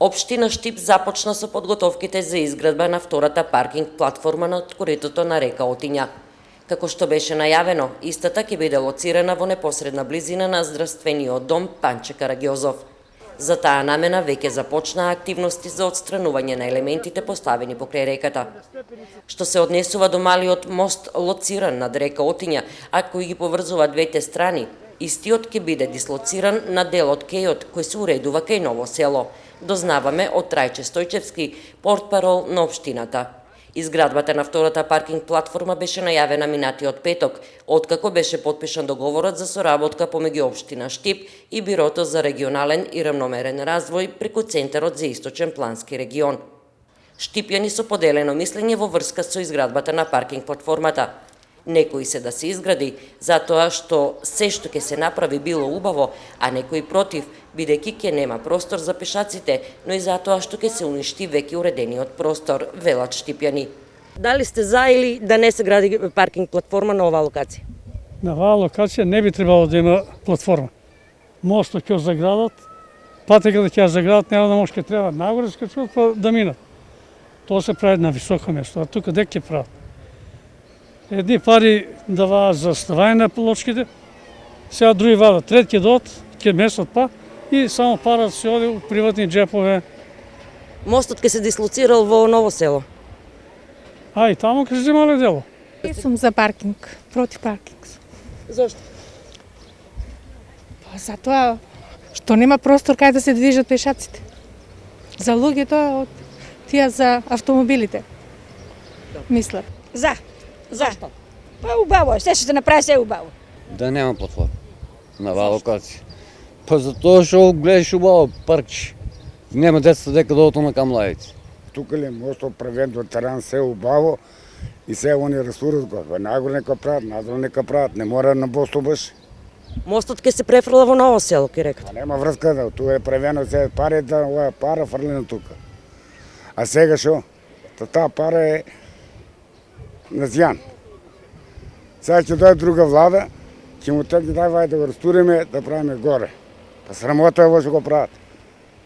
Општина Штип започна со подготовките за изградба на втората паркинг платформа над коритото на река Отиња. Како што беше најавено, истата ќе биде лоцирана во непосредна близина на здравствениот дом Панче Караѓозов. За таа намена веќе започнаа активности за отстранување на елементите поставени покрај реката. Што се однесува до малиот мост лоциран над река Отиња, а кој ги поврзува двете страни, истиот ќе биде дислоциран на дел од кејот кој се уредува кај Ново село, дознаваме од Трајче Стојчевски, портпарол на општината. Изградбата на втората паркинг платформа беше најавена минатиот петок, откако беше потпишан договорот за соработка помеѓу општина Штип и Бирото за регионален и рамномерен развој преку Центарот за Источен плански регион. Штипјани со поделено мислење во врска со изградбата на паркинг платформата. Некои се да се изгради, затоа што се што ќе се направи било убаво, а некои против, бидејќи ќе нема простор за пешаците, но и затоа што ќе се уништи веќе уредениот простор, велат штипјани. Дали сте за или да не се гради паркинг платформа на оваа локација? На оваа локација не би требало да има платформа. Мостот ќе заградат, патеката ќе заградат, нема да може ќе треба нагоре скачуваат па да минат. Тоа се прави на високо место, а тука дека ќе прават. Едни пари даваат за ставање на плочките, сега други вадат, трет ќе додат, ќе месат па и само парат се оди у приватни джепове. Мостот ќе се дислоцирал во Ново село. А и таму ќе се земале дело. Сум за паркинг, против паркинг. Зошто? Па затоа што нема простор кај да се движат пешаците. За луѓето, тие за автомобилите. Мислам. За. Па убаво, се што се направи се убаво. Да нема платформа на оваа локација. Па затоа што гледаш убаво паркче. Нема деца дека да отидат кај младите. Тука ли мостот правен до терен се убаво и се они ресурс го. Нагоре нека прават, надолу нека прават, не мора на мостот баш. Мостот ќе се префрла во Ново село, ке рекат. Нема врска да, тука е правено се парите, ова пара фрлена тука. А сега што? Таа пара е на зјан. Сега ќе дојде друга влада, ќе му тегне дај да го растуриме, да правиме горе. Па срамота е ово што го прават.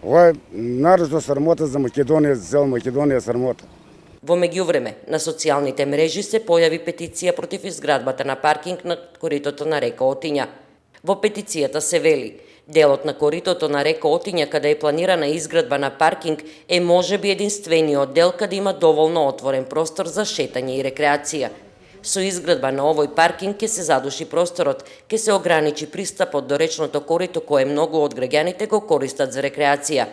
Ова е нарочно срамота за Македонија, за цела Македонија срамота. Во меѓувреме, на социјалните мрежи се појави петиција против изградбата на паркинг на коритото на река Отиња. Во петицијата се вели: делот на коритото на река Отиња каде е планирана изградба на паркинг е можеби единствениот дел каде има доволно отворен простор за шетање и рекреација. Со изградба на овој паркинг ќе се задуши просторот, ќе се ограничи пристапот до речното корито кое многу од граѓаните го користат за рекреација.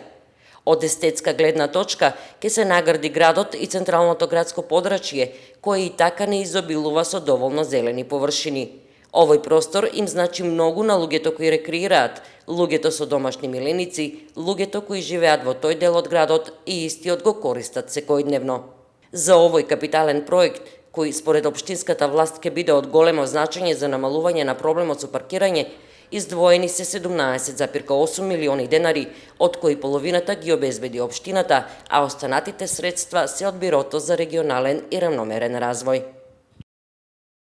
Од естетска гледна точка ќе се награди градот и централното градско подрачје, кое и така не изобилува со доволно зелени површини. Овој простор им значи многу на луѓето кои рекреираат, луѓето со домашни миленици, луѓето кои живеат во тој дел од градот и истиот го користат секојдневно. За овој капитален проект, кој според општинската власт ќе биде од големо значење за намалување на проблемот со паркирање, издвоени се 17,8 милиони денари, од кои половината ги обезбеди општината, а останатите средства се од Бирото за регионален и рамномерен развој.